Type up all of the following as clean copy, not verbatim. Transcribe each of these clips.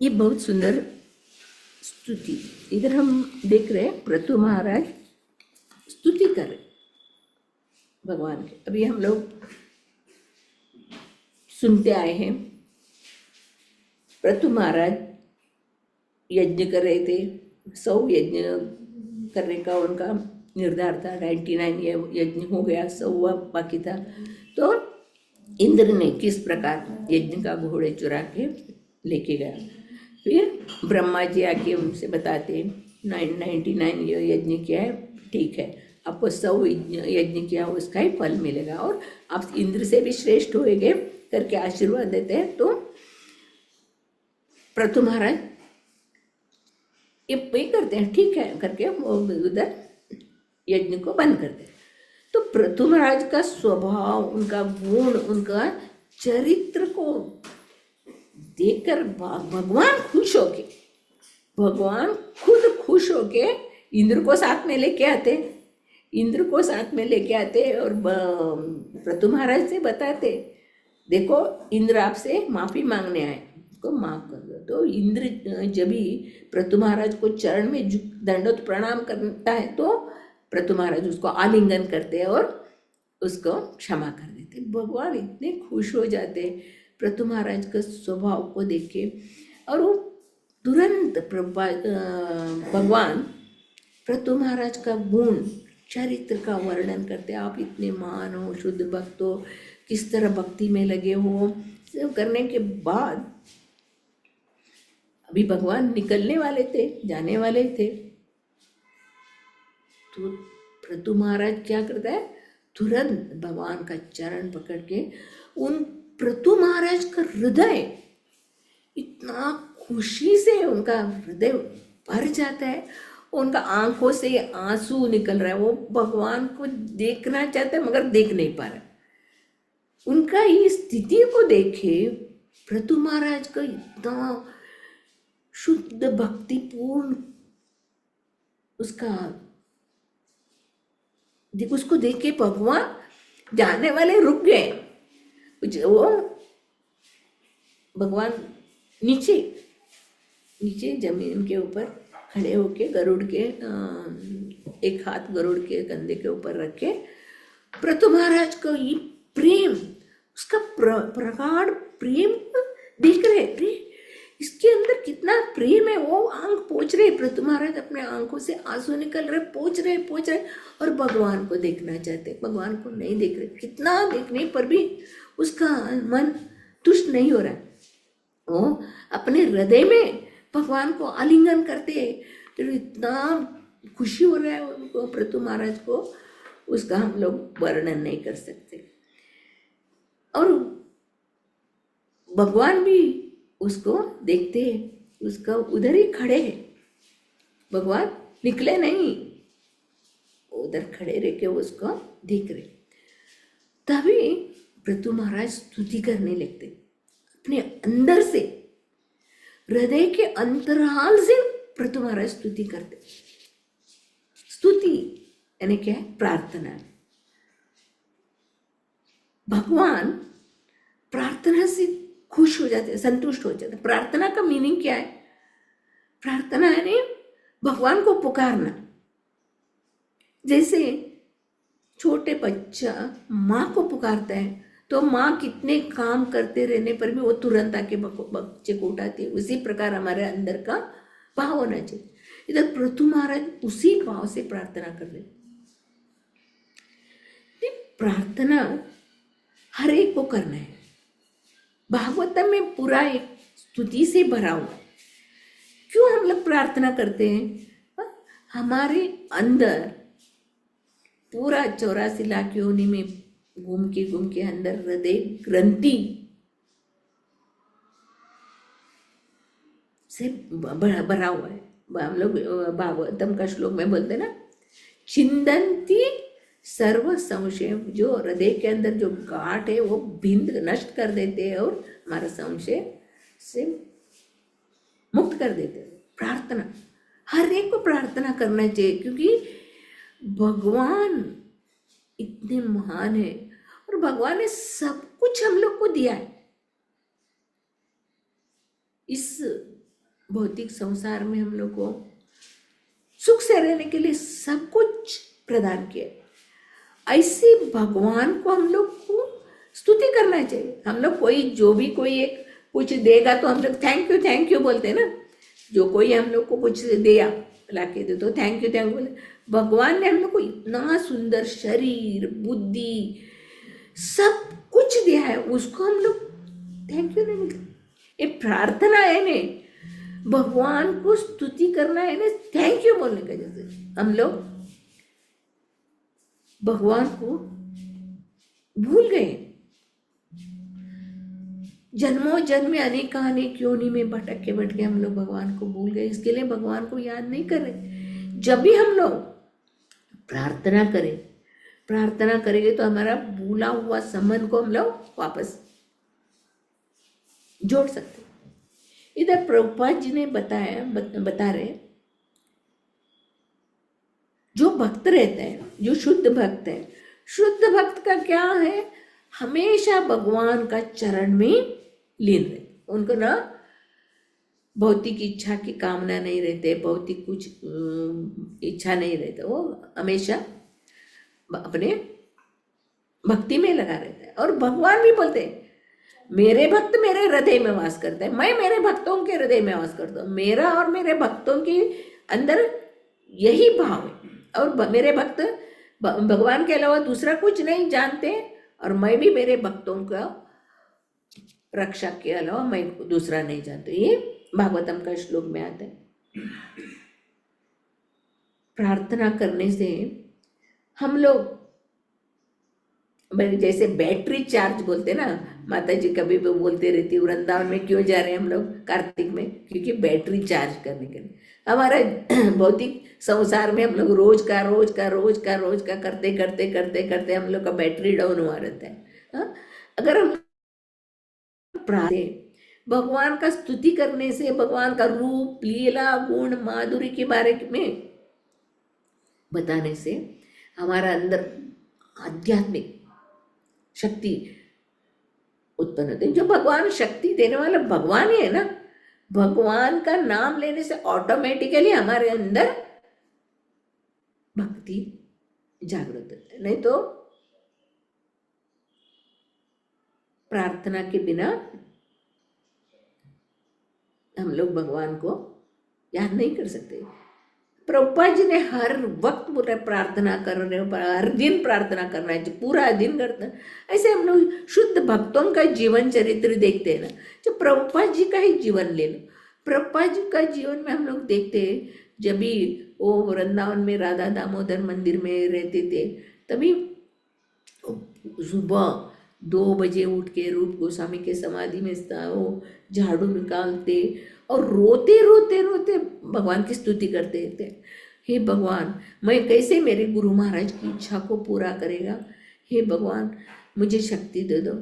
ये बहुत सुंदर स्तुति। इधर हम देख रहे हैं पृथु महाराज स्तुति कर रहे भगवान की। अभी हम लोग सुनते आए हैं पृथु महाराज यज्ञ कर रहे थे। 100 यज्ञ करने का उनका निर्धार था। 99 यज्ञ हो गया, 100वां बाकी था। तो इंद्र ने किस प्रकार यज्ञ का घोड़े चुरा के लेके गया। फिर ब्रह्मा जी आके उनसे बताते 99 यज्ञ किया है, ठीक है, आपको 100 यज्ञ किया उसका ही फल मिलेगा और आप इंद्र से भी श्रेष्ठ होएंगे करके आशीर्वाद देते हैं। तो पृथु महाराज ये करते हैं, ठीक है करके वो उधर यज्ञ को बंद करते हैं। तो पृथु महाराज का स्वभाव, उनका गुण, उनका चरित्र को देखकर भगवान खुश होके, भगवान खुद खुश होके इंद्र को साथ में लेके आते, इंद्र को साथ में लेके आते और पृथु महाराज से बताते, देखो इंद्र आपसे माफी मांगने आए, उसको माफ कर दो। तो इंद्र जब भी पृथु महाराज को चरण में दंडोत प्रणाम करता है तो पृथु महाराज उसको आलिंगन करते और उसको क्षमा कर देते। भगवान इतने खुश हो जाते पृथु महाराज का स्वभाव को देख के, और वो तुरंत भगवान पृथु महाराज का गुण चरित्र का वर्णन करते। आप इतने महान हो, शुद्ध भक्त हो, किस तरह भक्ति में लगे हो। सब करने के बाद अभी भगवान निकलने वाले थे, जाने वाले थे, तो पृथु महाराज क्या करता है, तुरंत भगवान का चरण पकड़ के, उन पृथु महाराज का हृदय इतना खुशी से, उनका हृदय भर जाता है, उनका आंखों से आंसू निकल रहा है। वो भगवान को देखना चाहते हैं मगर देख नहीं पा रहे। उनका इस स्थिति को देखे पृथु महाराज का इतना शुद्ध भक्तिपूर्ण उसको देख के भगवान जाने वाले रुक गए। वो भगवान नीचे जमीन के ऊपर खड़े होके गरुड़ के एक हाथ गरुड़ के कंधे के ऊपर रख के पृथु महाराज को ये प्रेम, उसका प्रगाढ़ प्रेम देख रहे थे। इसके अंदर कितना प्रेम है, वो आंख पोंछ रहे पृथु महाराज, अपने आंखों से आंसू निकल रहे, पोंछ रहे और भगवान को देखना चाहते, भगवान को नहीं देख रहे। कितना देखने पर भी उसका मन तुष्ट नहीं हो रहा। वो अपने हृदय में भगवान को आलिंगन करते, तो इतना खुशी हो रहा है उनको, पृथु महाराज को, उसका हम लोग वर्णन नहीं कर सकते। और भगवान भी उसको देखते हैं, उसका उधर ही खड़े हैं, भगवान निकले नहीं, उधर खड़े रह के उसको देख रहे। तभी पृथु महाराज स्तुति करने लगते, अपने अंदर से, हृदय के अंतराल से पृथु महाराज स्तुति करते। स्तुति यानी क्या है, प्रार्थना। भगवान प्रार्थना से खुश हो जाते, संतुष्ट हो जाते। प्रार्थना का मीनिंग क्या है, प्रार्थना यानी भगवान को पुकारना। जैसे छोटे बच्चा माँ को पुकारता है तो माँ कितने काम करते रहने पर भी वो तुरंत आके बच्चे को उठाती है। उसी प्रकार हमारे अंदर का भाव होना चाहिए। इधर पृथु महाराज उसी भाव से प्रार्थना कर रहे। प्रार्थना हर एक को करना है। भागवतम में पूरा एक स्तुति से भरा हुआ। क्यों हम लोग प्रार्थना करते हैं? हमारे अंदर पूरा 84 लाख योनि में घूम के अंदर हृदय ग्रंथि से भरा हुआ है। हम लोग भागवतम का श्लोक में बोलते ना, छिंदंती सर्व संशय, जो हृदय के अंदर जो गांठ है वो भिंद नष्ट कर देते हैं और हमारा संशय से मुक्त कर देते हैं। प्रार्थना हर एक को प्रार्थना करना चाहिए, क्योंकि भगवान इतने महान है और भगवान ने सब कुछ हम लोग को दिया है। इस भौतिक संसार में हम लोग को सुख से रहने के लिए सब कुछ प्रदान किया। ऐसे भगवान को हम लोग को स्तुति करना चाहिए। हम लोग कोई जो भी कोई एक कुछ देगा तो हम लोग थैंक यू बोलते हैं ना। जो कोई हम लोग को कुछ दिया लाके दे तो थैंक यू बोले। भगवान ने हम लोग को इतना सुंदर शरीर बुद्धि सब कुछ दिया है, उसको हम लोग थैंक यू नहीं बोलते। ये प्रार्थना है ने, भगवान को स्तुति करना है ना, थैंक यू बोलने का। जैसे हम लोग भगवान को भूल गए, जन्मों जन्म में अनेक योनि में भटक के हम लोग भगवान को भूल गए। इसके लिए भगवान को याद नहीं कर रहे। जब भी हम लोग प्रार्थना करेंगे तो हमारा भूला हुआ संबंध को हम लोग वापस जोड़ सकते। इधर प्रभुपाद जी ने बता रहे, जो भक्त रहते हैं, जो शुद्ध भक्त है, शुद्ध भक्त का क्या है, हमेशा भगवान का चरण में लीन रहे। उनको ना भौतिक इच्छा की कामना नहीं रहते, भौतिक कुछ इच्छा नहीं रहता, वो हमेशा अपने भक्ति में लगा रहता है। और भगवान भी बोलते हैं, मेरे भक्त मेरे हृदय में वास करते हैं, मैं मेरे भक्तों के हृदय में वास करता हूँ। मेरा और मेरे भक्तों के अंदर यही भाव है। और मेरे भक्त भगवान के अलावा दूसरा कुछ नहीं जानते, और मैं भी मेरे भक्तों का रक्षा के अलावा मैं दूसरा नहीं जानती। ये भागवतम का श्लोक में आता है। प्रार्थना करने से हम लोग जैसे बैटरी चार्ज बोलते ना, माता जी कभी भी बोलते रहती है, वृंदावन में क्यों जा रहे हैं हम लोग कार्तिक में, क्योंकि बैटरी चार्ज करने के लिए। हमारा भौतिक संसार में हम लोग रोज का करते हम लोग का बैटरी डाउन हुआ रहता है। हाँ? अगर हम भगवान का स्तुति करने से, भगवान का रूप लीला गुण माधुरी के बारे में बताने से हमारा अंदर आध्यात्मिक शक्ति उत्पन्न होती है। जो भगवान शक्ति देने वाला भगवान ही है ना, भगवान का नाम लेने से ऑटोमेटिकली हमारे अंदर भक्ति जागृत होती है। नहीं तो प्रार्थना के बिना हम लोग भगवान को याद नहीं कर सकते। प्रभुपाद जी ने हर वक्त बोला प्रार्थना कर रहे हो, हर दिन प्रार्थना करना है, पूरा दिन करते हैं। ऐसे हम लोग शुद्ध भक्तों का जीवन चरित्र देखते हैं ना, जो प्रभुपाद जी का ही जीवन ले लो। प्रभुपाद जी का जीवन में हम लोग देखते हैं, जब भी वो वृंदावन में राधा दामोदर मंदिर में रहते थे, तभी सुबह 2 बजे उठ के रूप गोस्वामी के समाधि में वो झाड़ू निकालते और रोते भगवान की स्तुति करते थे। हे भगवान, मैं कैसे मेरे गुरु महाराज की इच्छा को पूरा करेगा, हे भगवान मुझे शक्ति दे दो।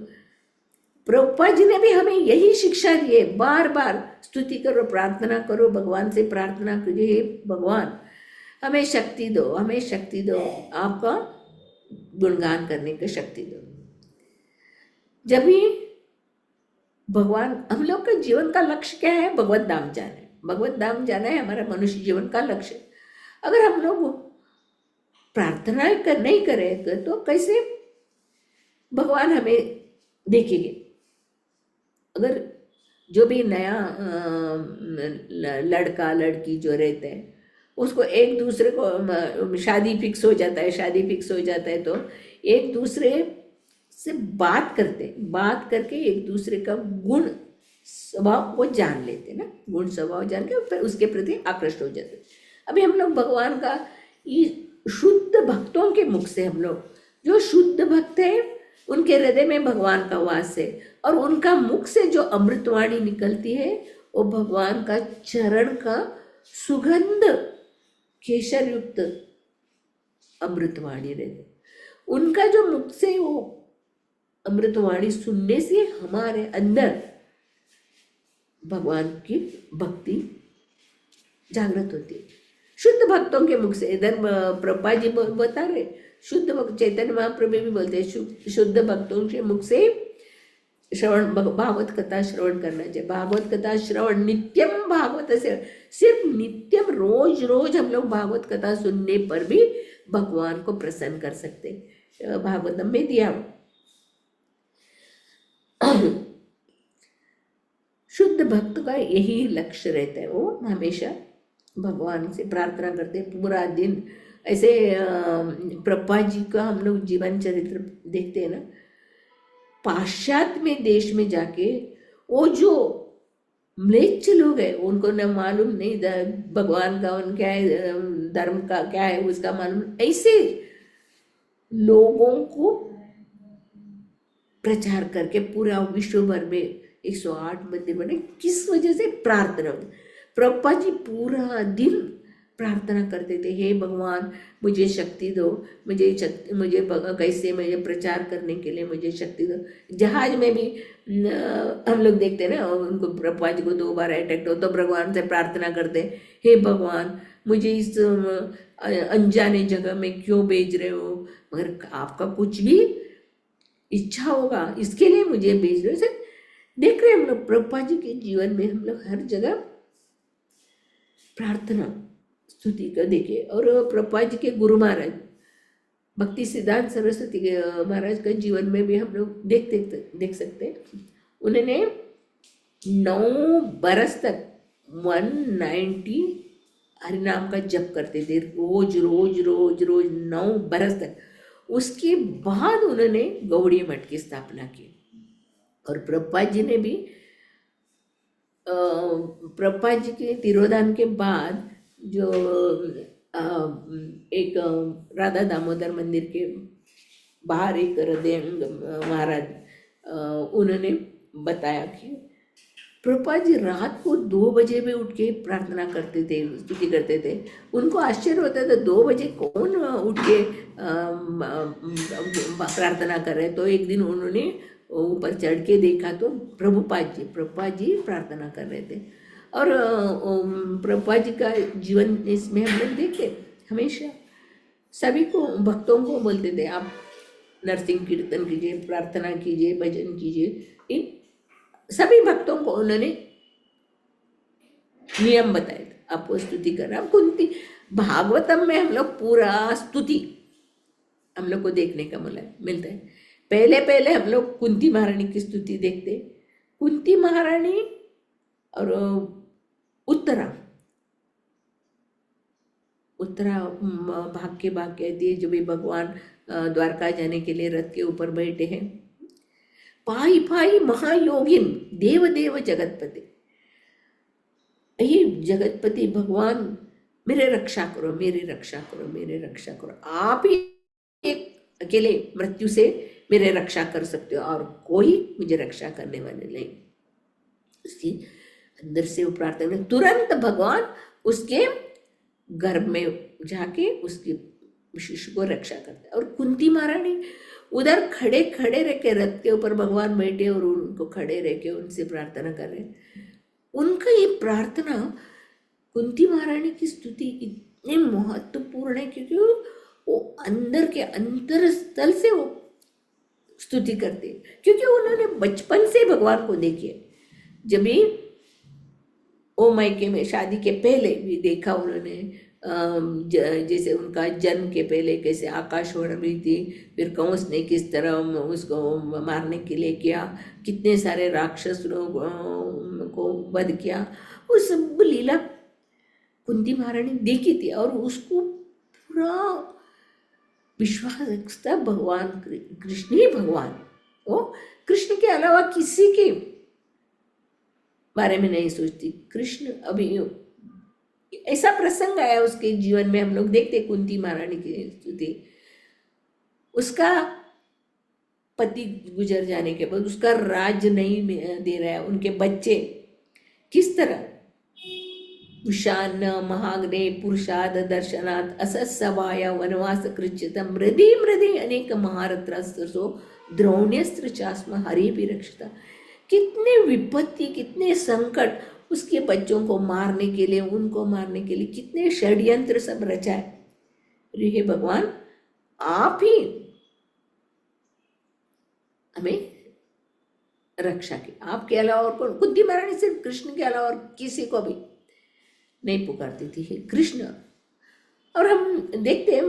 प्रभुपाद जी ने भी हमें यही शिक्षा दी है, बार बार स्तुति करो, प्रार्थना करो, भगवान से प्रार्थना करो, हे भगवान हमें शक्ति दो, हमें शक्ति दो, आपका गुणगान करने की शक्ति दो। जब भी भगवान, हम लोग का जीवन का लक्ष्य क्या है, भगवत धाम जाना है, भगवत धाम जाना है हमारा मनुष्य जीवन का लक्ष्य। अगर हम लोग प्रार्थना नहीं करेंगे तो कैसे भगवान हमें देखेंगे। अगर जो भी नया लड़का लड़की जो रहते हैं, उसको एक दूसरे को शादी फिक्स हो जाता है तो एक दूसरे से बात करके एक दूसरे का गुण स्वभाव को जान लेते ना, गुण स्वभाव जान के फिर उसके प्रति आकृष्ट हो जाते। अभी हम लोग भगवान का शुद्ध भक्तों के मुख से, हम लोग जो शुद्ध भक्त हैं उनके हृदय में भगवान का वास है, और उनका मुख से जो अमृतवाणी निकलती है वो भगवान का चरण का सुगंध केशर युक्त अमृतवाणी रहती। उनका जो मुख से वो अमृतवाणी सुनने से हमारे अंदर भगवान की भक्ति जागृत होती है। शुद्ध भक्तों के मुख से, इधर प्रभुपाद जी बता रहे, शुद्ध भक्त चैतन्य महाप्रभु भी बोलते हैं, शुद्ध भक्तों के मुख से श्रवण, भागवत कथा श्रवण करना चाहिए। भागवत कथा श्रवण नित्यम भागवत से, सिर्फ नित्यम रोज रोज हम लोग भागवत कथा सुनने पर भी भगवान को प्रसन्न कर सकते। भागवतम में दिया शुद्ध भक्त का यही लक्ष्य रहता है, वो हमेशा भगवान से प्रार्थना करते पूरा दिन। ऐसे प्रभुपाद जी का हम लोग जीवन चरित्र देखते हैं ना, पाश्चात्य में देश में जाके वो जो म्लेच्छ लोग हैं उनको न मालूम नहीं भगवान का उन क्या है, धर्म का क्या है उसका मालूम, ऐसे लोगों को प्रचार करके पूरा विश्व भर में 108 मंदिर बने। किस वजह से? प्रार्थना। प्रभुपाद जी पूरा दिन प्रार्थना करते थे, हे भगवान मुझे शक्ति दो, मुझे कैसे मुझे प्रचार करने के लिए मुझे शक्ति दो। जहाज में भी हम लोग देखते हैं ना, उनको प्रभुपाद जी को 2 बार अटैक हो तो भगवान से प्रार्थना करते, हे भगवान मुझे इस अनजाने जगह में क्यों भेज रहे हो, मगर आपका कुछ भी इच्छा होगा इसके लिए मुझे भेज रहे हो। देख रहे हैं हम लोग प्रभुपाद जी के जीवन में, हम लोग हर जगह प्रार्थना स्तुति का देखे। और प्रभुपाद जी के गुरु महाराज भक्ति सिद्धांत सरस्वती के महाराज का जीवन में भी हम लोग देख सकते हैं। उन्होंने 9 बरस तक 190 हरिनाम का जप करते थे, रोज रोज रोज रोज 9 बरस तक। उसके बाद उन्होंने गौड़ी मठ की स्थापना की। और प्रभुपाद जी ने भी प्रभुपाद जी के तिरोधान के बाद जो एक राधा दामोदर मंदिर के बाहर एक हृदयंग महाराज उन्होंने बताया कि प्रभुपाद जी रात को 2 बजे में उठ के प्रार्थना करते थे, स्तुति करते थे। उनको आश्चर्य होता था 2 बजे कौन उठ के प्रार्थना कर रहे। तो एक दिन उन्होंने ऊपर चढ़ के देखा तो प्रभुपाद जी प्रार्थना कर रहे थे। और प्रभुपाद जी का जीवन इसमें हम लोग देखते हमेशा सभी को, भक्तों को बोलते थे आप नरसिंह कीर्तन कीजिए, प्रार्थना कीजिए, भजन कीजिए। इन सभी भक्तों को उन्होंने नियम बताए थे, आपको स्तुति करना। कुंती भागवतम में हम लोग पूरा स्तुति हम लोग को देखने का मिलता है। पहले हम लोग कुंती महारानी की स्तुति देखते। कुंती महारानी और उत्तरा भाग के भाग कहती है, जो भी भगवान द्वारका जाने के लिए रथ के ऊपर बैठे हैं। पाई पाई महायोगिन देव देव जगतपति, यही जगतपति भगवान मेरे रक्षा करो, मेरी रक्षा करो, मेरे रक्षा करो। आप ही एक अकेले मृत्यु से मेरे रक्षा कर सकते हो और कोई मुझे रक्षा करने वाले नहीं। उसकी अंदर से वो प्रार्थना, तुरंत भगवान उसके गर्भ में जाके उसके शिशु को रक्षा करते। और कुंती महारानी उधर खड़े रह के रथ के ऊपर भगवान बैठे और उनको खड़े रह के उनसे प्रार्थना कर रहे। उनका ये प्रार्थना, कुंती महारानी की स्तुति इतनी महत्वपूर्ण है क्योंकि वो अंदर के अंतर स्थल से वो स्तुति करते, क्योंकि उन्होंने बचपन से भगवान को देखी। जब भी ओ मायके में शादी के पहले भी देखा उन्होंने, जैसे उनका जन्म के पहले कैसे आकाश उड़ रही थी, फिर कंस ने किस तरह उसको मारने के लिए किया, कितने सारे राक्षस को वध किया, वो सब लीला कुंती महारानी देखी थी। और उसको पूरा विश्वास था भगवान कृष्ण ही भगवान, वो कृष्ण के अलावा किसी के बारे में नहीं सोचती। कृष्ण अभी ऐसा प्रसंग आया उसके जीवन में, हम लोग देखते कुंती महारानी की स्तुति। उसका पति गुजर जाने के बाद उसका राज नहीं दे रहा है, उनके बच्चे किस तरह उषान्न महाग्ने पुरुषाद दर्शनात् असत्सवाया वनवास कृच्यत मृदि अनेक महारत्रास्त्रसो द्रोण्यस्त्र चास्म हरि भी रक्षता। कितने विपत्ति, कितने संकट उसके बच्चों को मारने के लिए, उनको मारने के लिए कितने षड्यंत्र सब रचाए। हे भगवान, आप ही हमें रक्षा की। आपके अलावा और कौन? कुंती महारानी सिर्फ कृष्ण के अलावा और किसी को भी नहीं पुकारती थी, हे कृष्ण। और हम देखते हैं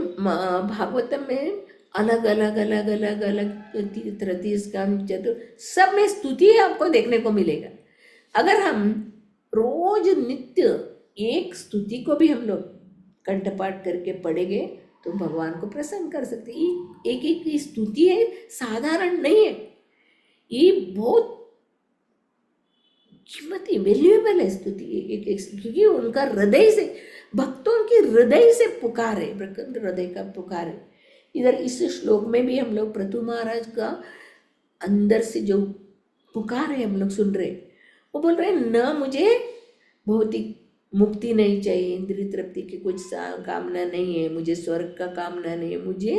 भागवतम में अलग अलग अलग अलग अलग 33 स्कंद, चतुर, सब में स्तुति आपको देखने को मिलेगा। अगर हम रोज नित्य एक स्तुति को भी हम लोग कंठपाठ करके पढ़ेंगे तो भगवान को प्रसन्न कर सकते। एक एक की स्तुति है, साधारण नहीं है, ये बहुत कीमती वैल्यूएबल है स्तुति एक एक, क्योंकि उनका हृदय से, भक्तों की हृदय से पुकार है, प्रकट हृदय का पुकार है। इधर इस श्लोक में भी हम लोग प्रतु महाराज का अंदर से जो पुकार है हम लोग सुन रहे, वो बोल रहे न मुझे भौतिक मुक्ति नहीं चाहिए, इंद्रिय तृप्ति की कुछ कामना नहीं है, मुझे स्वर्ग का कामना नहीं है, मुझे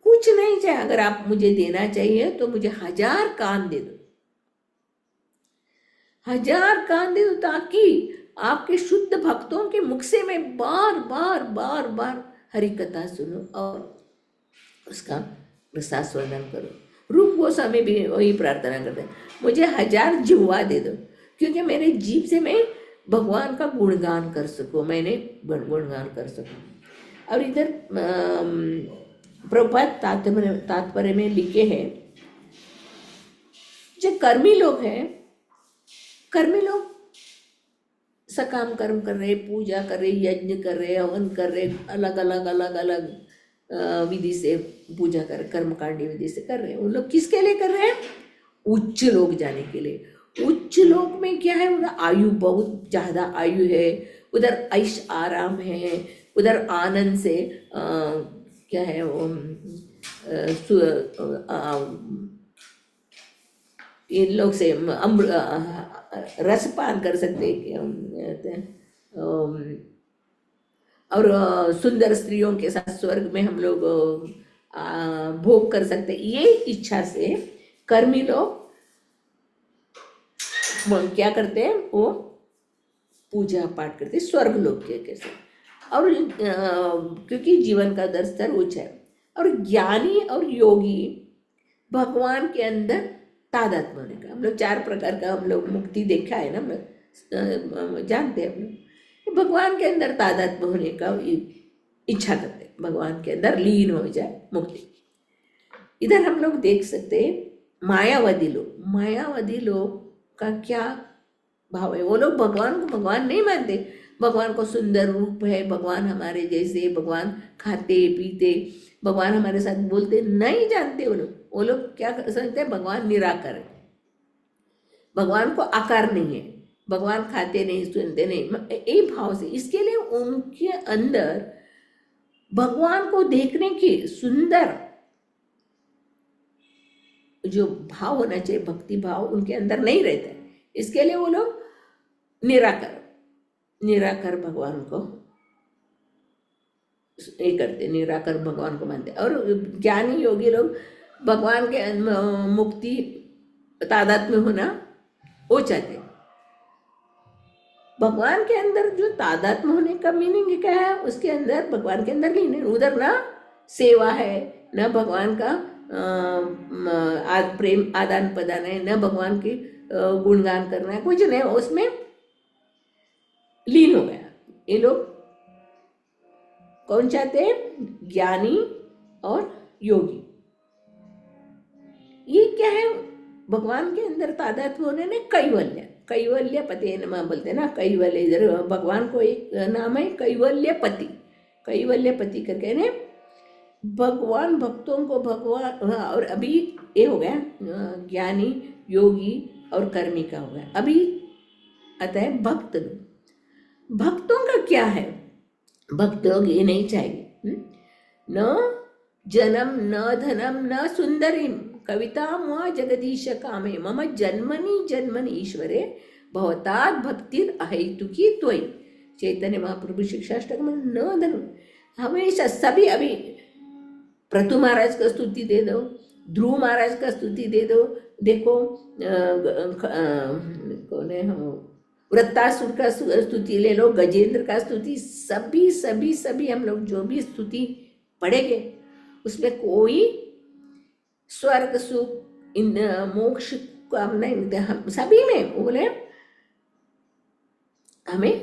कुछ नहीं चाहिए। अगर आप मुझे देना चाहिए तो मुझे 1000 कान दे दो, 1000 कान दे दो, ताकि आपके शुद्ध भक्तों के मुख से मैं बार बार बार बार हरि कथा सुनो और उसका रसास्वादन करो। रूप गोस्वामी भी वही प्रार्थना करते हैं, मुझे 1000 जिह्वा दे दो, क्योंकि मेरे जीभ से मैं भगवान का गुणगान कर सकूं, मैंने गुणगान कर सकूं। और इधर प्रभुपाद तात्पर्य में लिखे हैं, जो कर्मी लोग हैं, कर्मी लोग सकाम कर्म कर रहे, पूजा कर रहे, यज्ञ कर रहे, हवन कर रहे, अलग अलग अलग अलग विधि से पूजा कर, कर्मकांडी विधि से कर रहे हैं। उन लोग किसके लिए कर रहे हैं? उच्च लोक जाने के लिए। उच्च लोक में क्या है? उधर आयु, बहुत ज़्यादा आयु है, उधर ऐश आराम है, उधर आनंद से क्या है वो इन लोग से रसपान कर सकते हैं, और सुंदर स्त्रियों के साथ स्वर्ग में हम लोग भोग कर सकते हैं। ये इच्छा से कर्मी लोग क्या करते हैं? वो पूजा पाठ करते हैं स्वर्ग लोक के कैसे, और क्योंकि जीवन का दर स्तर उच्च है। और ज्ञानी और योगी भगवान के अंदर तादात्म्य होने का, हम लोग 4 प्रकार का हम लोग मुक्ति देखा है ना, हम लोग जानते हैं, हम लोग भगवान के अंदर तादात्म्य होने का इच्छा करते हैं, भगवान के अंदर लीन हो जाए मुक्ति। इधर हम लोग देख सकते हैं मायावादी लोग का क्या भाव है। वो लोग भगवान को भगवान नहीं मानते, भगवान को सुंदर रूप है, भगवान हमारे जैसे, भगवान खाते पीते, भगवान हमारे साथ बोलते, नहीं जानते वो लोग क्या समझते हैं? भगवान निराकार है, भगवान को आकार नहीं है, भगवान खाते नहीं, सुनते नहीं, एक भाव से। इसके लिए उनके अंदर भगवान को देखने की सुंदर जो भाव होना चाहिए, भक्ति भाव, उनके अंदर नहीं रहता है। इसके लिए वो लोग निराकार भगवान को ये करते, निराकार भगवान को मानते। और ज्ञानी योगी लोग भगवान के मुक्ति तादात्म्य होना वो चाहते। भगवान के अंदर जो तादात्म्य होने का मीनिंग क्या है? उसके अंदर भगवान के अंदर नहीं, उधर ना सेवा है, न भगवान का प्रेम आदान प्रदान है, न भगवान की गुणगान करना है, कुछ नहीं, उसमें लीन हो गया। ये लोग कौन चाहते हैं? ज्ञानी और योगी। ये क्या है? भगवान के अंदर तादात्म्य होने ने कैवल्य पति बोलते हैं ना, कैवल्य। इधर भगवान को एक नाम है कैवल्य पति करके ने भगवान भक्तों को भगवान। और अभी ये हो गया ज्ञानी योगी और कर्मी का हो गया। अभी आता है भक्त लोग। भक्तों का क्या है? भक्त लोग ये नहीं चाहिए, न जन्म न धनम न सुंदरीम कविता मुआ जगदीश कामे मम जन्मनि ईश्वरे भवतात् भक्तिर अहेतुकी त्वयि। चैतन्य महाप्रभु शिक्षाष्टक में न धन, हमेशा सभी, अभी प्रतु महाराज का स्तुति दे दो, ध्रुव महाराज का स्तुति दे दो, देखो कौन है, वृत्तासुर का स्तुति ले लो, गजेंद्र का स्तुति, सभी हम लोग जो भी स्तुति पढ़ेंगे उसमें कोई स्वर्ग सुख मोक्ष कामना ही नहीं, हम सभी में वो बोले हमें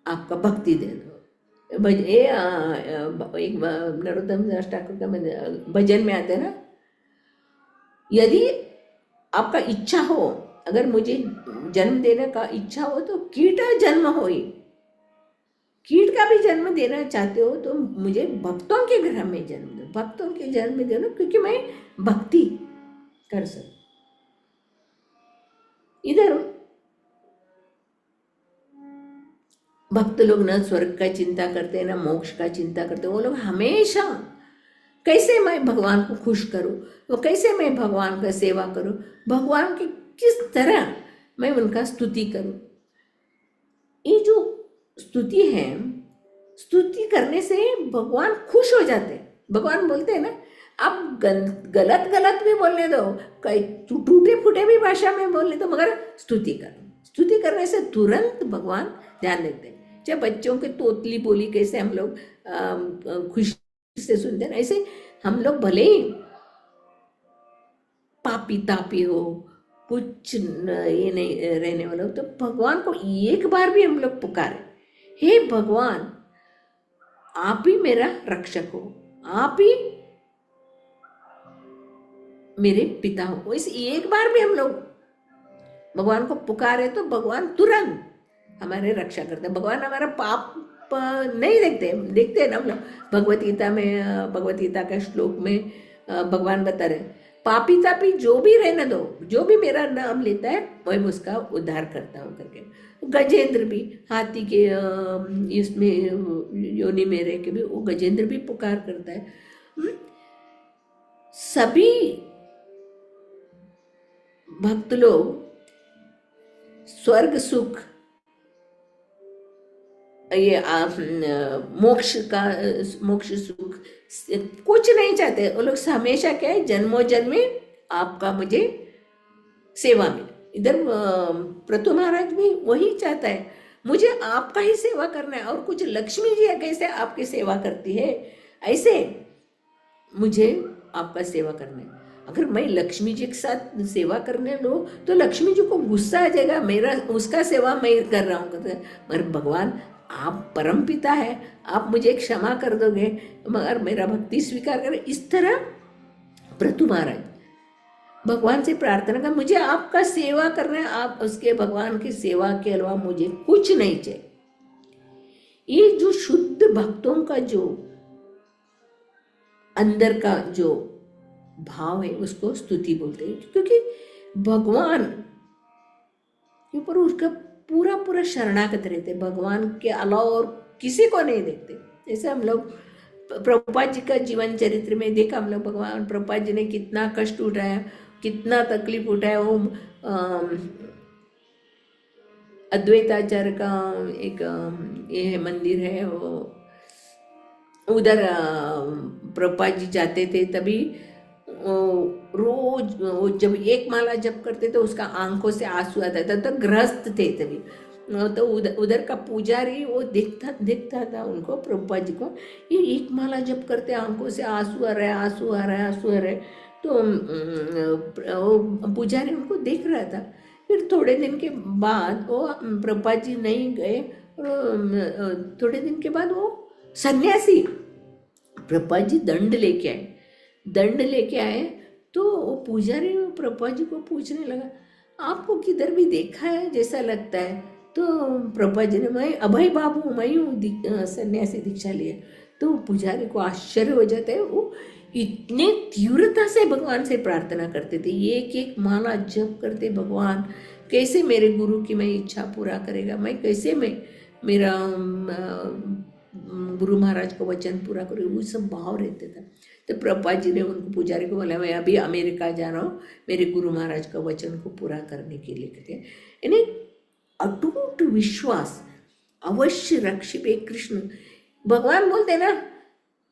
आपका भक्ति दे दो। एक नरोत्तम दास ठाकुर का भजन में आते हैं ना, यदि आपका इच्छा हो, अगर मुझे जन्म देने का इच्छा हो तो कीट जन्म हो, कीट का भी जन्म देना चाहते हो तो मुझे भक्तों के घर में जन्म दो, भक्तों के जन्म में दो, क्योंकि मैं भक्ति कर सकूं। इधर भक्त लोग न स्वर्ग का चिंता करते न मोक्ष का चिंता करते, वो लोग हमेशा कैसे मैं भगवान को खुश करूं, वो कैसे मैं भगवान का सेवा करूं, भगवान की किस तरह मैं उनका स्तुति करूं। ये जो स्तुति है, स्तुति करने से भगवान खुश हो जाते हैं। भगवान बोलते हैं ना, आप गलत गलत भी बोलने दो, कई टूटे फूटे भी भाषा में बोलने दो, मगर स्तुति करो। स्तुति करने से तुरंत भगवान ध्यान देते हैं। चाहे बच्चों के तोतली बोली कैसे हम लोग खुशी से सुनते हैं, ऐसे हम लोग भले ही पापी तापी हो, कुछ ये नहीं रहने वाला हो, तो भगवान को एक बार भी हम लोग पुकारे, हे भगवान आप ही मेरा रक्षक हो, आप ही मेरे पिता हो। इस एक बार भी हम लोग भगवान को पुकारे तो भगवान तुरंत हमारे रक्षा करते हैं। भगवान हमारा पाप नहीं देखते ना हम लोग। भगवत गीता का श्लोक में भगवान बता रहे, पापी तापी जो भी रहने दो, जो भी मेरा नाम लेता है मैं उसका उद्धार करता हूँ करके। गजेंद्र भी हाथी के इसमें योनि में रह के भी वो गजेंद्र भी पुकार करता है। सभी भक्त लोग स्वर्ग सुख, ये मोक्ष सुख कुछ नहीं चाहते वो लोग। हमेशा क्या है, जन्मों जन्म में आपका मुझे सेवा मिले। इधर प्रतु महाराज भी वही चाहता है, मुझे आपका ही सेवा करना है। और कुछ लक्ष्मी जी कैसे आपकी सेवा करती है, ऐसे मुझे आपका सेवा करना है। अगर मैं लक्ष्मी जी के साथ सेवा करने लो तो लक्ष्मी जी को गुस्सा आ जाएगा, मेरा उसका सेवा मैं कर रहा हूँ। मगर भगवान आप परम पिता है, आप मुझे क्षमा कर दोगे, मगर मेरा भक्ति स्वीकार करें। इस तरह प्रतु महाराज भगवान से प्रार्थना कर, मुझे आपका सेवा करना है, आप उसके भगवान की सेवा के अलावा मुझे कुछ नहीं चाहिए। ये जो शुद्ध भक्तों का जो अंदर का जो भाव है उसको स्तुति बोलते हैं, क्योंकि भगवान के ऊपर उसका पूरा पूरा शरणागत रहते, भगवान के अलावा और किसी को नहीं देखते। जैसे हम लोग प्रभुपाद जी का जीवन चरित्र में देखा, हम लोग भगवान प्रभुपाद जी ने कितना कष्ट उठाया, कितना तकलीफ उठाया। वो अद्वैताचार्य का एक ये मंदिर है, वो उधर प्रभुपाद जी जाते थे, तभी रोज वो जब एक माला जप करते तो उसका आंखों से आंसू आता था, तो गृहस्थ थे तभी। तो उधर का पुजारी वो देखता था उनको, प्रभुपाद जी को, ये एक माला जप करते आंखों से आंसू आ रहे। तो वो पुजारी उनको देख रहा था। फिर थोड़े दिन के बाद वो प्रभुपाद जी नहीं गए, और थोड़े दिन के बाद वो सन्यासी प्रभुपाद जी दंड लेके आए। तो वो पुजारी प्रभुपाद जी को पूछने लगा, आपको किधर भी देखा है जैसा लगता है? तो प्रभुपाद जी ने, मैं अभय बाबू, मैं हूँ, सन्यासी दीक्षा लिया। तो पुजारी को आश्चर्य हो जाता है, वो इतने तीव्रता से भगवान से प्रार्थना करते थे, एक एक माला जप करते, भगवान कैसे मेरे गुरु की मैं इच्छा पूरा करेगा, मैं कैसे मेरा गुरु महाराज को वचन पूरा करूँ, वो सब भाव रहते था। तो प्रभुपाद जी ने उनको पुजारी को बोला, मैं अभी अमेरिका जा रहा हूँ मेरे गुरु महाराज का वचन को पूरा करने के लिए कहते हैं। यानी अटूट विश्वास, अवश्य रक्षिपे कृष्ण। भगवान बोलते ना,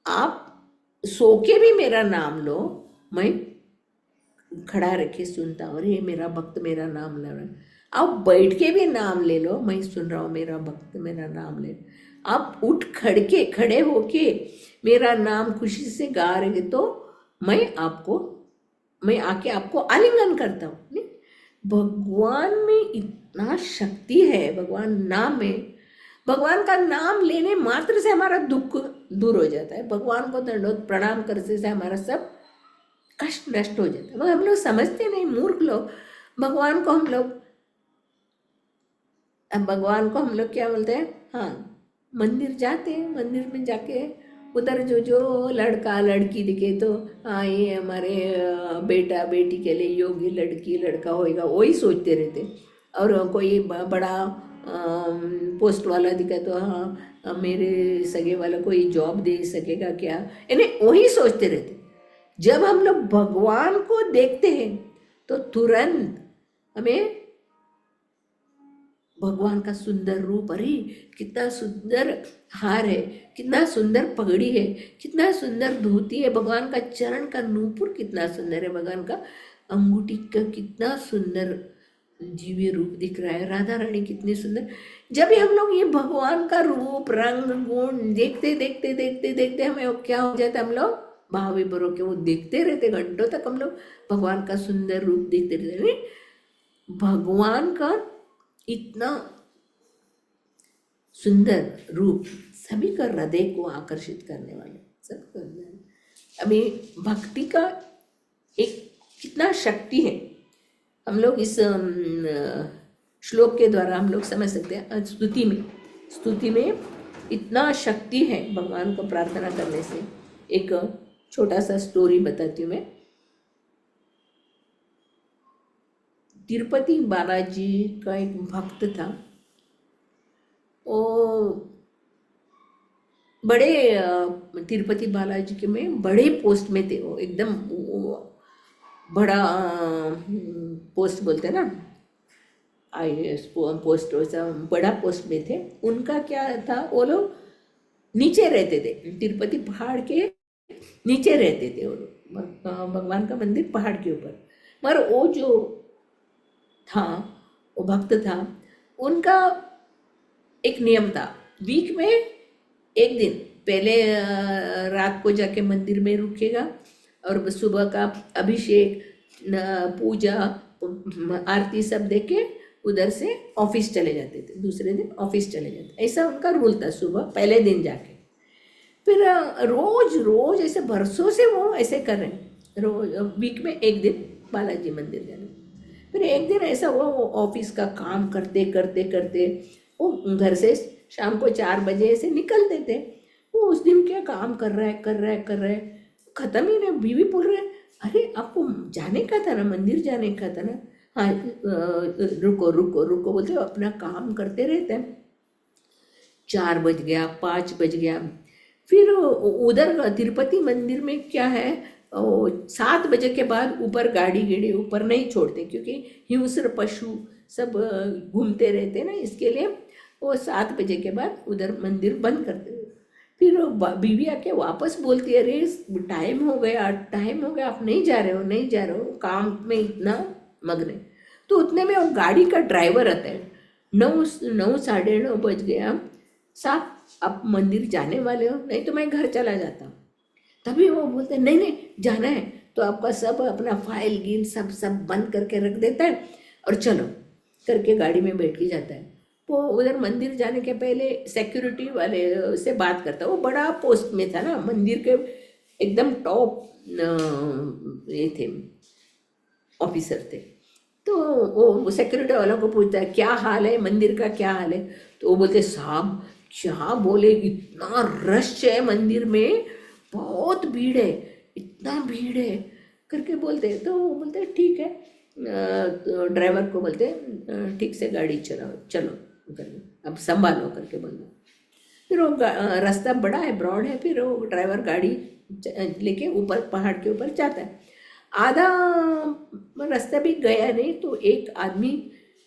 आप सो के भी मेरा नाम लो, मैं खड़ा रखे सुनता हूँ, ये मेरा भक्त मेरा नाम ले रहा है। आप बैठ के भी नाम ले लो, मैं सुन रहा हूँ, मेरा भक्त मेरा नाम ले। आप खड़े होके मेरा नाम खुशी से गा रहे तो मैं आके आपको आलिंगन करता हूँ। भगवान में इतना शक्ति है, भगवान नाम में। भगवान का नाम लेने मात्र से हमारा दुख दूर हो जाता है। भगवान को दंडोत प्रणाम करने से हमारा सब कष्ट नष्ट हो जाता है। मगर हम लोग समझते नहीं, मूर्ख लोग। भगवान को हम लोग क्या बोलते हैं, हाँ, मंदिर जाते हैं, मंदिर में जाके उधर जो लड़का लड़की दिखे तो हाँ ये हमारे बेटा बेटी के लिए योग्य लड़की लड़का होएगा, वही सोचते रहते। और कोई बड़ा पोस्ट वाला दिखा तो हाँ मेरे सगे वाला कोई जॉब दे सकेगा क्या, यानी वही सोचते रहते। जब हम लोग भगवान को देखते हैं तो तुरंत हमें भगवान का सुंदर रूप, अरे कितना सुंदर हार है, कितना सुंदर पगड़ी है, कितना सुंदर धोती है, भगवान का चरण का नूपुर कितना सुंदर है, भगवान का अंगूठी का कितना सुंदर जीवी रूप दिख रहा है, राधा रानी कितनी सुंदर। जब भी हम लोग ये भगवान का रूप रंग गुण देखते देखते देखते देखते हमें क्या हो जाता है, हम लोग भाव विभोर के वो देखते रहते, घंटों तक हम लोग भगवान का सुंदर रूप देखते रहते। भगवान का इतना सुंदर रूप सभी का हृदय को आकर्षित करने वाले सब कर। अभी भक्ति का एक कितना शक्ति है, हम लोग इस श्लोक के द्वारा हम लोग समझ सकते हैं। स्तुति में इतना शक्ति है भगवान को प्रार्थना करने से। एक छोटा सा स्टोरी बताती हूँ मैं। तिरुपति बालाजी का एक भक्त था, वो बड़े तिरुपति बालाजी के में बड़े पोस्ट में थे। वो एकदम बड़ा पोस्ट बोलते हैं ना, IAS पोस्ट, वैसा बड़ा पोस्ट में थे। उनका क्या था, वो लोग नीचे रहते थे, तिरुपति पहाड़ के नीचे रहते थे वो लोग। भगवान का मंदिर पहाड़ के ऊपर। मगर वो जो था, वो भक्त था, उनका एक नियम था, वीक में एक दिन पहले रात को जाके मंदिर में रुकेगा और सुबह का अभिषेक पूजा आरती सब देख के उधर से ऑफिस चले जाते थे। दूसरे दिन ऑफिस चले जाते, ऐसा उनका रूल था। सुबह पहले दिन जाके फिर रोज ऐसे बरसों से वो ऐसे कर रहे हैं, रोज वीक में एक दिन बालाजी मंदिर जाने। फिर एक दिन ऐसा हुआ, वो ऑफिस का काम करते करते करते वो घर से शाम को 4 बजे ऐसे निकलते थे। वो उस दिन क्या काम कर रहा है, ख़त्म ही नहीं। बीवी बोल रहे, अरे आपको जाने का था ना, मंदिर जाने का था ना। हाँ रुको बोलते अपना काम करते रहते हैं। 4 बज गया, 5 बज गया। फिर उधर तिरुपति मंदिर में क्या है, 7 बजे के बाद ऊपर गाड़ी ऊपर नहीं छोड़ते, क्योंकि हिंस्र पशु सब घूमते रहते ना, इसके लिए वो 7 बजे के बाद उधर मंदिर बंद करते। फिर बीवी आके वापस बोलती है, अरे टाइम हो गया, आप नहीं जा रहे हो, काम में इतना मग्न है। तो उतने में वो गाड़ी का ड्राइवर आता है, 9 साढ़े 9 बज गया, साहब आप मंदिर जाने वाले हो, नहीं तो मैं घर चला जाता हूँ। तभी वो बोलते नहीं जाना है, तो आपका सब अपना फाइल गिल सब बंद करके रख देता है और चलो करके गाड़ी में बैठ के जाता है। वो उधर मंदिर जाने के पहले सिक्योरिटी वाले से बात करता है। वो बड़ा पोस्ट में था ना, मंदिर के एकदम टॉप ये थे, ऑफिसर थे। तो वो सिक्योरिटी वालों को पूछता है क्या हाल है, मंदिर का क्या हाल है। तो वो बोलते साहब क्या बोले, इतना रश है मंदिर में, बहुत भीड़ है, इतना भीड़ है करके बोलते। तो वो बोलते ठीक है, तो ड्राइवर को बोलते ठीक से गाड़ी चलाओ, चलो करके अब संभालो करके बोलना। फिर वो रास्ता बड़ा है, ब्रॉड है। फिर वो ड्राइवर गाड़ी लेके ऊपर पहाड़ के ऊपर जाता है। आधा रास्ता भी गया नहीं तो एक आदमी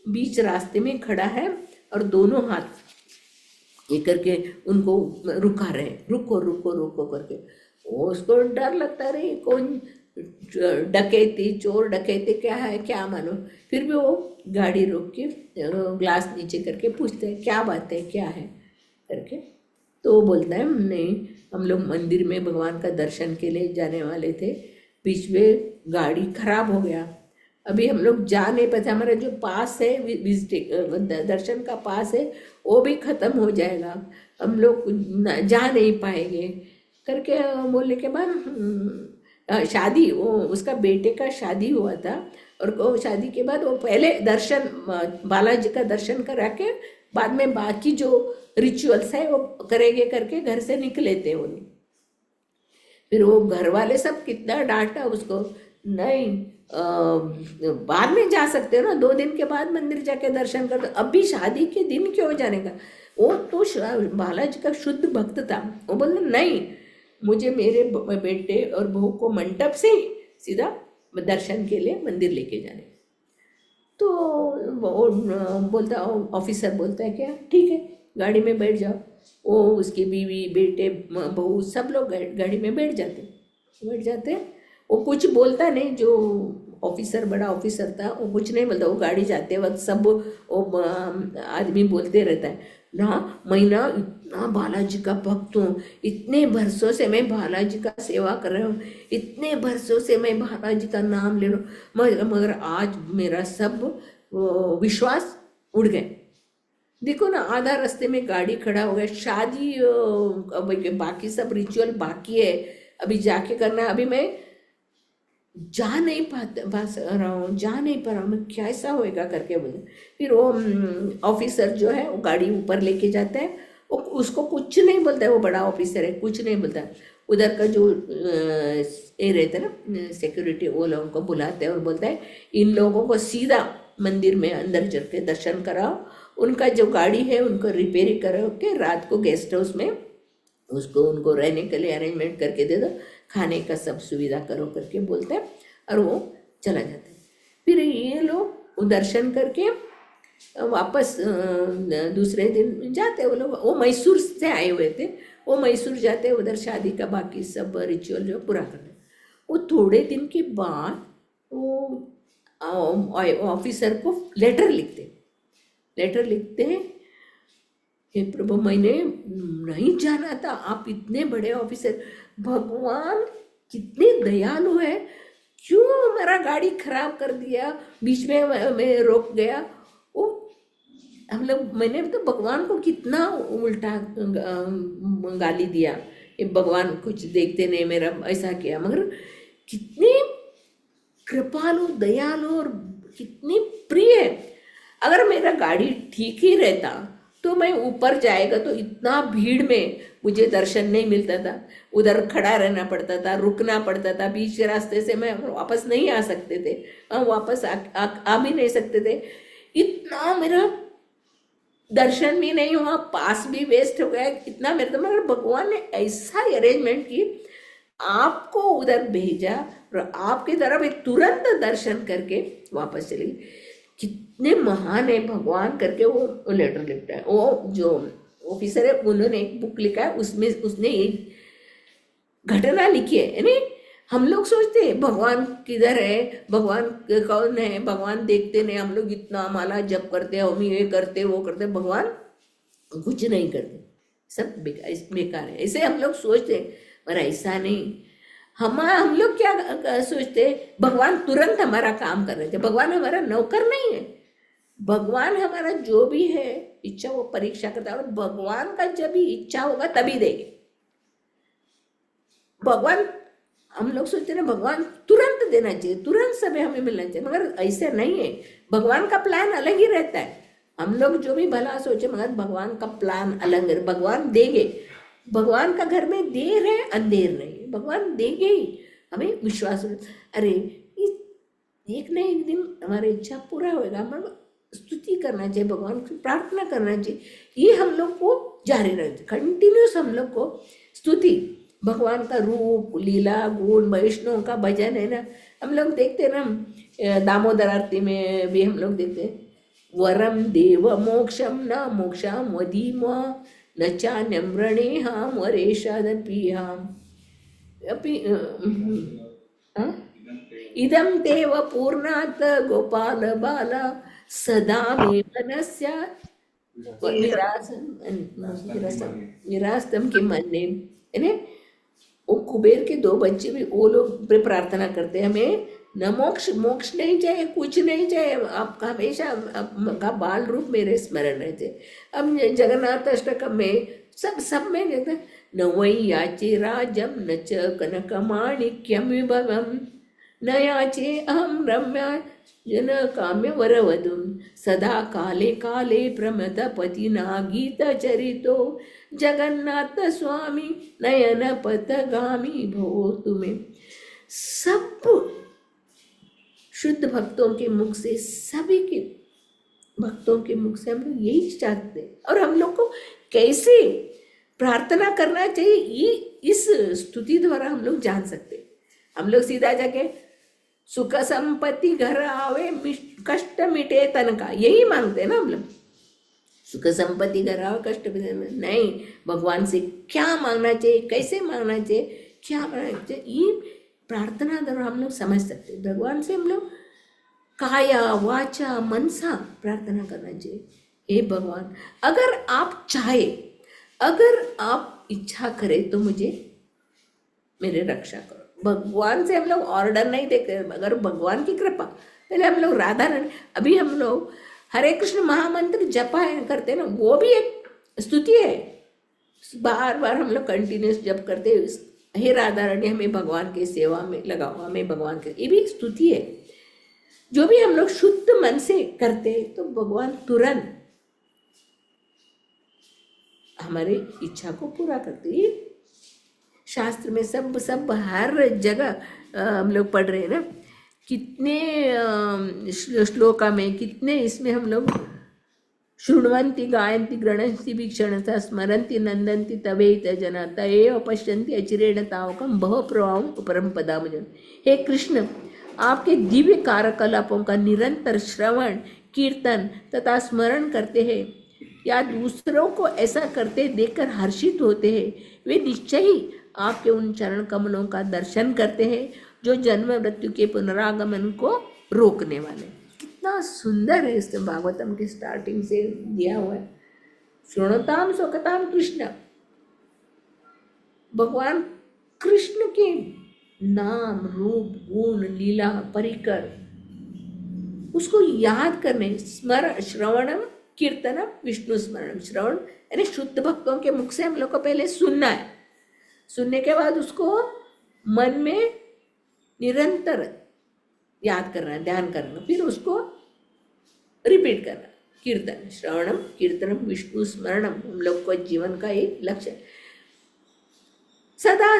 बीच रास्ते में खड़ा है और दोनों हाथ ये करके उनको रुका रहे, रुको करके। उसको डर लगता रहे, कौन डकैती, चोर डकैती क्या है क्या मानो। फिर भी वो गाड़ी रोक के ग्लास नीचे करके पूछते हैं क्या बात है, क्या है करके। तो वो बोलता है नहीं, हम लोग मंदिर में भगवान का दर्शन के लिए जाने वाले थे, बीच में गाड़ी खराब हो गया, अभी हम लोग जा नहीं पाते, हमारा जो पास है विजिटिंग दर्शन का पास है वो भी खत्म हो जाएगा, हम लोग जा नहीं पाएंगे करके बोलने के बाद शादी, वो उसका बेटे का शादी हुआ था, और वो शादी के बाद वो पहले दर्शन बालाजी का दर्शन करा के बाद में बाकी जो रिचुअल्स है वो करेंगे करके घर से निकले थे उन्हें। फिर वो घर वाले सब कितना डांटा उसको, नहीं बाद में जा सकते हो ना, 2 दिन के बाद मंदिर जाके दर्शन कर दो, अभी शादी के दिन क्यों जाने का। वो तो बालाजी का शुद्ध भक्त था, वो बोले नहीं, मुझे मेरे बेटे और बहू को मंडप से सीधा दर्शन के लिए मंदिर लेके जाने। तो वो बोलता, ऑफिसर बोलता है क्या ठीक है गाड़ी में बैठ जाओ, वो उसकी बीवी बेटे बहू सब लोग गाड़ी में बैठ जाते। वो कुछ बोलता नहीं, जो ऑफिसर बड़ा ऑफिसर था वो कुछ नहीं बोलता, वो गाड़ी जाते वक्त सब वो आदमी बोलते रहता है ना, मैं ना इतना बालाजी का भक्त हूँ, इतने वर्षों से मैं बालाजी का सेवा कर रहा हूँ, इतने वर्षों से मैं बालाजी का नाम ले रहा हूँ, मगर आज मेरा सब विश्वास उड़ गए। देखो ना, आधा रास्ते में गाड़ी खड़ा हो गया, शादी बाकी सब रिचुअल बाकी है, अभी जाके करना है, अभी मैं जा नहीं पा रहा हूँ, जा नहीं पा रहा हूँ, मैं कैसा होएगा करके बोले। फिर वो ऑफिसर जो है वो गाड़ी ऊपर लेके जाता है, वो उसको कुछ नहीं बोलता है, वो बड़ा ऑफिसर है, कुछ नहीं बोलता। उधर का जो ये रहता है ना सिक्योरिटी, वो लोगों को बुलाते हैं और बोलता है इन लोगों को सीधा मंदिर में अंदर चल के दर्शन कराओ, उनका जो गाड़ी है उनको रिपेयर करो के रात को गेस्ट हाउस में उसको उनको रहने के लिए अरेंजमेंट करके दे दो, खाने का सब सुविधा करो करके बोलते हैं, और वो चला जाता है। फिर ये लोग दर्शन करके वापस दूसरे दिन जाते वो लोग, वो मैसूर से आए हुए थे, वो मैसूर जाते उधर शादी का बाकी सब रिचुअल जो पूरा करते। वो थोड़े दिन के बाद वो ऑफिसर को लेटर लिखते हैं, हे प्रभु मैंने नहीं जाना था, आप इतने बड़े ऑफिसर, भगवान कितने दयालु है, क्यों मेरा गाड़ी खराब कर दिया, बीच में मैं रोक गया। वो हम लोग, मैंने तो भगवान को कितना उल्टा गाली दिया, ये भगवान कुछ देखते नहीं, मेरा ऐसा किया, मगर कितनी कृपालु दयालु और कितनी प्रिय है। अगर मेरा गाड़ी ठीक ही रहता तो मैं ऊपर जाएगा तो इतना भीड़ में मुझे दर्शन नहीं मिलता था, उधर खड़ा रहना पड़ता था, रुकना पड़ता था, बीच रास्ते से मैं वापस नहीं आ सकते थे, वापस आ भी नहीं सकते थे, इतना मेरा दर्शन भी नहीं हुआ, पास भी वेस्ट हो गया इतना मेरे। तो मगर भगवान ने ऐसा अरेंजमेंट की, आपको उधर भेजा और आपकी तरफ एक तुरंत दर्शन करके वापस चली। कितने महान है भगवान करके वो लेटर लिखता है। वो जो ऑफिसर है उन्होंने एक बुक लिखा है, उसमें उसने एक घटना लिखी है, यानी हम लोग सोचते हैं भगवान किधर है, भगवान कौन है, भगवान देखते नहीं, हम लोग इतना माला जप करते हैं, हम ये करते वो करते, भगवान कुछ नहीं करते, सब बेकार है, ऐसे हम लोग सोचते हैं। पर ऐसा नहीं, हम लोग क्या सोचते, भगवान तुरंत हमारा काम कर रहे थे, भगवान हमारा नौकर नहीं है, भगवान हमारा जो भी है इच्छा वो परीक्षा करता है, और भगवान का जब भी इच्छा होगा तभी देंगे। भगवान, हम लोग सोचते हैं भगवान तुरंत देना चाहिए, तुरंत समय हमें मिलना चाहिए, मगर ऐसे नहीं है, भगवान का प्लान अलग ही रहता है। हम लोग जो भी भला सोचे मगर भगवान का प्लान अलग है, भगवान देंगे, भगवान का घर में देर है अंधेर नहीं, भगवान देंगे ही, हमें विश्वास। अरे एक न एक दिन हमारी इच्छा पूरा होएगा, हमें स्तुति करना चाहिए, भगवान की प्रार्थना करना चाहिए, ये हम लोग को जारी रहना चाहिए, कंटिन्यूस हम लोग को स्तुति, भगवान का रूप लीला गुण वैष्णव का भजन है ना। हम लोग देखते ना दामोदर आरती में भी हम लोग देखते, वरम देव मोक्षम न मोक्षम वधीम न चान्यम रणेहाम वरेशादपीहाम अपि इदम देव पूर्णात् गोपाल बाला सदा मे मनस्या विरासतम के मन ने। वो कुबेर के 2 बच्चे भी वो लोग प्रार्थना करते हैं, हमें न मोक्ष, मोक्ष नहीं चाहिए, कुछ नहीं चाहिए, आपका हमेशा आपका बाल रूप मेरे स्मरण रहते। अब जगन्नाथ अष्टकम में सब सब में देखते, न वै याचे राजम न च कनक माणिक्यम विभवम न याचे अहम रम्या जन काम्य वरवधुम सदा काले काले प्रमथ पतिना गीत चरितो जगन्नाथ स्वामी नयन पथगामी भो तुम्हें। सब शुद्ध भक्तों के मुख से, सभी के भक्तों के मुख से हम लोग यही चाहते हैं। और हम लोग को कैसे प्रार्थना करना चाहिए ये इस स्तुति द्वारा हम लोग जान सकते हैं। हम लोग सीधा जाके सुख संपत्ति घर आवे कष्ट मिटे तन का यही मांगते हैं ना हम लोग, सुख संपत्ति घर आवे कष्ट मिटे। नहीं, भगवान से क्या मांगना चाहिए, कैसे मांगना चाहिए, क्या मांगना चाहिए, ये प्रार्थना द्वारा हम लोग समझ सकते हैं। भगवान से हम लोग काया वाचा मनसा प्रार्थना करना चाहिए। हे भगवान, अगर आप चाहे, अगर आप इच्छा करें तो मुझे मेरे रक्षा करो। भगवान से हम लोग ऑर्डर नहीं देते, अगर भगवान की कृपा, पहले हम लोग राधा रानी, अभी हम लोग हरे कृष्ण महामंत्र जपा करते ना, वो भी एक स्तुति है। बार बार हम लोग कंटिन्यूस जप करते, हे राधा रानी हमें भगवान की सेवा में लगाओ, हमें भगवान के, ये भी स्तुति है। जो भी हम लोग शुद्ध मन से करते तो भगवान तुरंत हमारी इच्छा को पूरा करते। ये शास्त्र में सब सब हर जगह हम लोग पढ़ रहे हैं ना, कितने श्लोका में, कितने इसमें हम लोग शृण्वन्ति गायन्ति गृह्णन्ति वीक्षणतः स्मरन्ति नन्दन्ति तवेत जना तयेव पश्यन्ति अचिरेण तावकं बहु प्रभावं उपरम पदामजन। हे कृष्ण, आपके दिव्य कार्यकलापों का निरंतर श्रवण कीर्तन तथा स्मरण करते हैं या दूसरों को ऐसा करते देखकर हर्षित होते हैं, वे निश्चय ही आपके उन चरण कमलों का दर्शन करते हैं जो जन्म मृत्यु के पुनरागमन को रोकने वाले। कितना सुंदर है इस भागवतम की स्टार्टिंग से दिया हुआ है। शृणुताम सुखताम कृष्ण, भगवान कृष्ण के नाम रूप गुण लीला परिकर उसको याद करने, स्मरण श्रवणम कीर्तनम विष्णु स्मरणम। श्रवण यानी शुद्ध भक्तों के मुख से हम लोग को पहले सुनना है, सुनने के बाद उसको मन में निरंतर याद करना, ध्यान करना, फिर उसको रिपीट करना। कीर्तन, श्रवणम कीर्तनम विष्णु स्मरणम हम लोग को जीवन का एक लक्ष्य है। सदा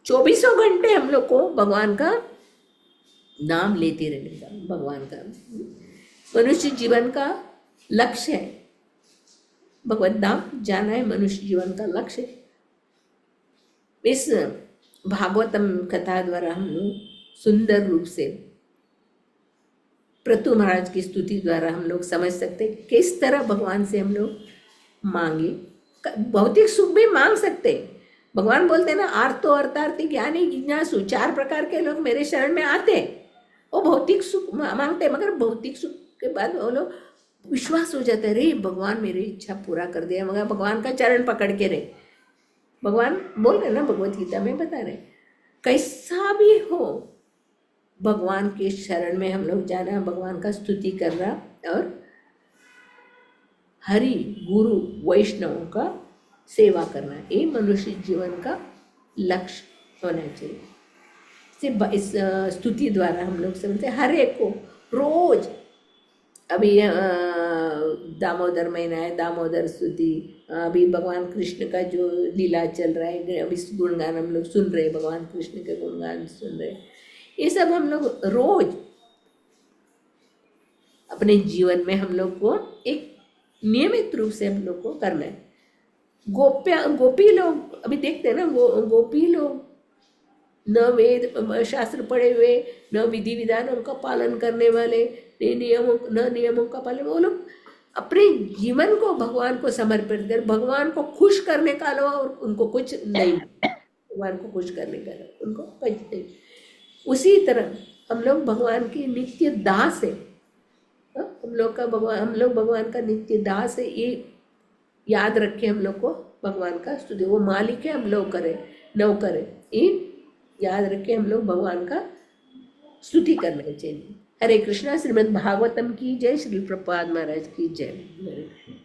24 घंटे हम लोग को भगवान का नाम लेते रहने का, भगवान का मनुष्य जीवन का लक्ष्य है। भगवत नाम जाना है मनुष्य जीवन का लक्ष्य है। इस भागवतम कथा द्वारा हम लोग सुंदर रूप से प्रतु महाराज की स्तुति द्वारा हम लोग समझ सकते हैं किस तरह भगवान से हम लोग मांगे। भौतिक सुख भी मांग सकते हैं। भगवान बोलते हैं ना, आर्तो अर्थार्थी ज्ञानी जिज्ञासु 4 प्रकार के लोग मेरे शरण में आते हैं, वो भौतिक सुख मांगते हैं, मगर भौतिक सुख के बाद वो लोग विश्वास हो जाता है, रे भगवान मेरी इच्छा पूरा कर दिया, मगर भगवान का चरण पकड़ के रहे। भगवान बोल रहे ना, भगवत गीता में बता रहे, कैसा भी हो भगवान के शरण में हम लोग जाना, भगवान का स्तुति करना और हरि गुरु वैष्णवों का सेवा करना, ये मनुष्य जीवन का लक्ष्य होना चाहिए। इस स्तुति द्वारा हम लोग समझते हर एक को रोज, अभी दामोदर महीना है, दामोदर स्तुति, अभी भगवान कृष्ण का जो लीला चल रहा है, अभी गुणगान हम लोग सुन रहे हैं, भगवान कृष्ण के गुणगान सुन रहे हैं, ये सब हम लोग रोज अपने जीवन में हम लोग को एक नियमित रूप से हम लोग को करना है। गोपी लोग अभी देखते हैं ना, गोपी लोग न वेद शास्त्र पढ़े हुए, न विधि विधानों का पालन करने वाले, न नियमों का पालन, वो लोग अपने जीवन को भगवान को समर्पित कर, भगवान को खुश करने का अलावा और उनको कुछ नहीं, भगवान को खुश करने का अलावा उनको कुछ नहीं। उसी तरह हम लोग भगवान की नित्य दास है, हम लोग भगवान का नित्य दास है, ये याद रखे हम लोग को भगवान का स्तुति, वो मालिक है, हम लोग करें नौकर है, ये याद रखे हम लोग भगवान का स्तुति करना चाहिए। हरे कृष्णा। श्रीमद् भागवतम की जय। श्री प्रभुपाद महाराज की जय। हरे कृष्ण।